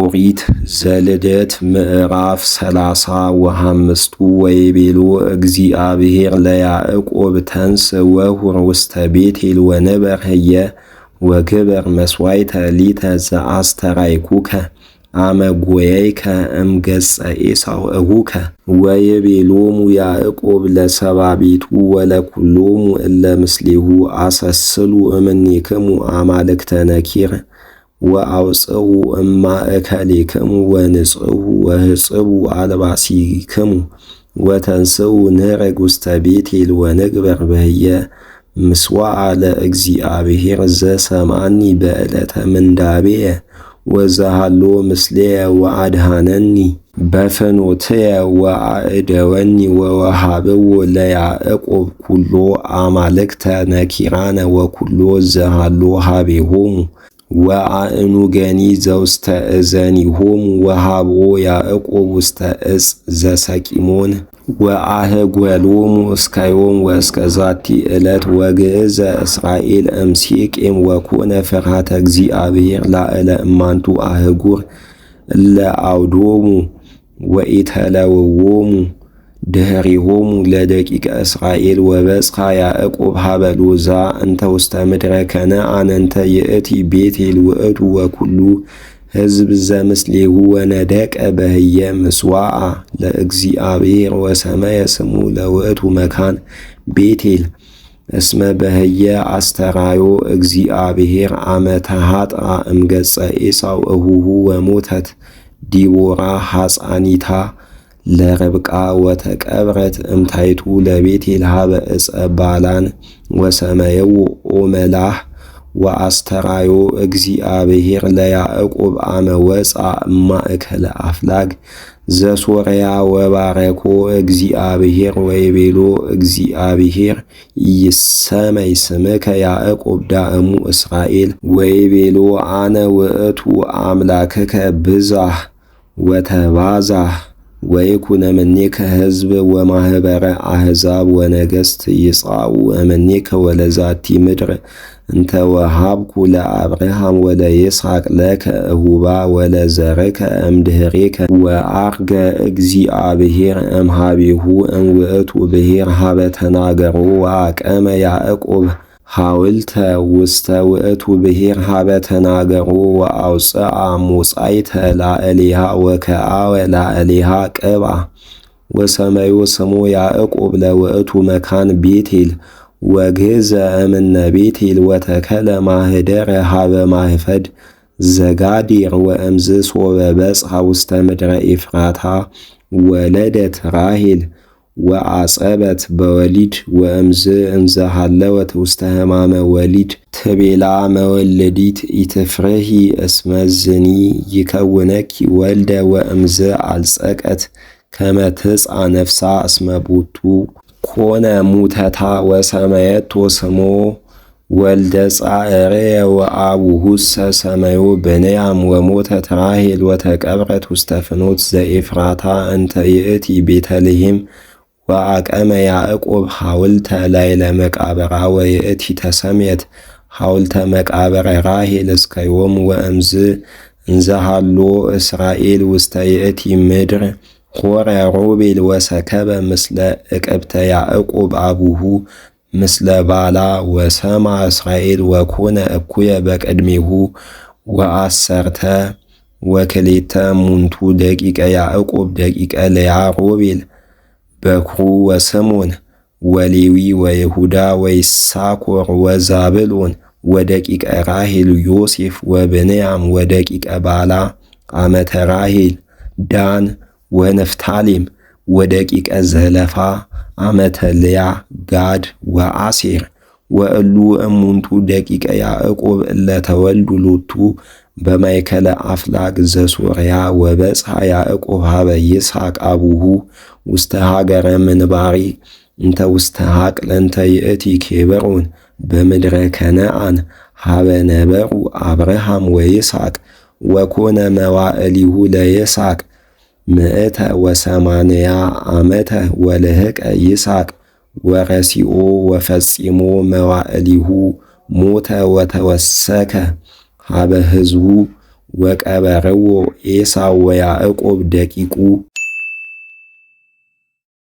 ኦሪት ዘልደት ምዕራፍ 35 ወይቤሎ እግዚአብሔር ለያዕቆብ ተንስ ወሁር ውስተ ቤቴል ወንበር ህየ ወግበር መስዋዕተ ሊተ ዘአስተርአይኩከ አመ ጎየይከ እምገጸ ኤሳው እቡከ ወይቤሎሙ ያዕቆብ ለሰባ ቤቱ ወለኩሎሙ እለ ምስሌሁ አሰስሉ እምኔክሙ አማልክተ ነኪር ወአውፅኡ እማእከሌክሙ ወንጽሑ ወህጽቡ አልባሲክሙ ወተንስኡ ንዕረግ ውስተ ቤቴል ወንግበር በህየ ምስዋዓ ለእግዚአብሔር ዘሰምዓኒ በዕለተ ምንዳቤየ ወዘሃሎ ምስሌየ ወአድኀነኒ በፍኖትየ ወአእደወኒ ወወሃብዎ ለያዕቆብ ኩሎ አማልክተ ነኪራነ ወኩሎ ዘሃሎ ሀቤሆሙ ወአእኑገኒ ዘውስተ እዘኒሆሙ ወሃብኦ ያዕቆብ ውስተ ዕፅ ዘሰቂሞን ወአህጐሎሙ እስከ ዮም ወእስከ ዛቲ ዕለት ወግእዘ እስራኤል እምሴቄም ወኮነ ፍርሃተ እግዚአብሔር ላዕለ እማንቱ አህጉር እለ አውዶሙ ወኢተለውዎሙ ድኅሬሆሙ ለደቂቀ እስራኤል ወበጽሐ ያዕቆብ ሀበ ሎዛ እንተ ውስተ ምድረ ከነዓን እንተ ይእቲ ቤቴል ውእቱ ወኩሉ ሕዝብ ዘምስሌሁ ወነደቀ በህየ ምስዋዓ ለእግዚአብሔር ወሰመየ ስሙ ለውእቱ መካን ቤቴል እስመ በህየ አስተርአዮ እግዚአብሔር አመ ተኀጥአ እምገጸ ኤሳው እሁሁ ወሞተት ዲቦራ ሐፃኒታ ለርብቃ ወተቀብረት እምታይቱ ለቤቴል ሀበ ዕፀ ባላን ወሰመየው ኦመላህ ወአስተርአዮ እግዚአብሔር ለያዕቆብ አመ ወፃ እማእከለ አፍላግ ዘሶርያ ወባረኮ እግዚአብሔር ወይቤሎ እግዚአብሔር ይሰመይ ስምከ ያዕቆብ ዳእሙ እስራኤል ወይቤሎ አነ ውእቱ አምላክከ ብዛህ ወተባዛህ ወይኩን እምኔከ ሕዝብ ወማኅበረ አሕዛብ ወነገሥት ይጻኡ እምኔከ ወለዛቲ ምድር እንተ ወሃብኩ ለአብርሃም ወለይስሐቅ ለከ እሁባ ወለዘርከ እምድኅሬከ ወዐርገ እግዚአብሔር እምኀቤሁ እምውእቱ ብሔር ሀበ ተናገሮ ወአቀመ ያዕቆብ ሐውልተ ውስተ ውእቱ ብሔር ሀበ ተናገሮ ወአውፅአ ሞጻይተ ላዕሌሃ ወከአወ ላዕሌሃ ቅብአ ወሰመዮ ስሞ ያዕቆብ ለውእቱ መካን ቤቴል ወግእዘ እምነ ቤቴል ወተከለ ማኅደረ ሀበ ማኅፈድ ዘጋዴር ወእምዝ ሶበ በጽሐ ውስተ ምድረ ኤፍራታ ወለደት ራሔል ወአጸበት በወሊድ ወእምዝ እንዘሃለወት ውስተ ሕማመ ወሊድ ትቤላ መወለዲት ኢትፍርሂ እስመ ዝኒ ይከውነኪ ወልደ ወእምዝ አልጸቀት ከመ ትጽአ ነፍሳ እስመ ቦቱ ኮነ ሙተታ ወሰመየቶ ስሞ ወልደ ጻዕርየ ወአቡሁሰ ሰመዮ ብንያም ወሞተት ራሔል ወተቀብረት ውስተ ፍኖት ዘኤፍራታ እንተ ይእቲ ቤተልሔም ወአቀመ ያዕቆብ ሐውልተ ላዕለ መቃብራ ወይእቲ ተሰምየት ሐውልተ መቃብረ ራሔል እስከ ዮም ወእምዝ እንዘሃሎ እስራኤል ውስተ ይእቲ ምድር ሖረ ሮቤል ወሰከበ ምስለ ዕቅብተ ያዕቆብ አቡሁ ምስለ ባላ ወሰማ እስራኤል ወኮነ እኩየ በቅድሜሁ ወአሰርተ ወክሌተ ሙንቱ ደቂቀ ያዕቆብ ደቂቀ ልያ ሮቤል በኵሩ ወስምዖን ወሌዊ ወይሁዳ ወይሳኮር ወዛብሎን ወደቂቀ ራሔል ዮሴፍ ወብንያም ወደቂቀ ባላ አመተ ራሔል ዳን ወንፍታሌም ወደቂቀ ዘለፋ አመተ ልያ ጋድ ወአሴር ወእሉ እሙንቱ ደቂቀ ያዕቆብ እለ ተወልዱ ሎቱ በማእከለ አፍላግ ዘሶርያ ወበጽሐ ያዕቆብ ሀበ ይስሐቅ አቡሁ ውስተ ሀገረ ምንባሪ እንተ ውስተ ሐቅል እንተ ይእቲ ኬብሮን በምድረ ከነዓን ሀበ ነበሩ አብርሃም ወይስሐቅ ወኮነ መዋዕሊሁ ለይስሐቅ ምእተ ወሰማንያ ዓመተ ወልህቀ ይስሐቅ ወረሲኦ ወፈጺሞ መዋዕሊሁ ሞተ ወተወሰከ ሀበ ሕዝቡ ወቀበርዎ ኤሳው ወያዕቆብ ደቂቁ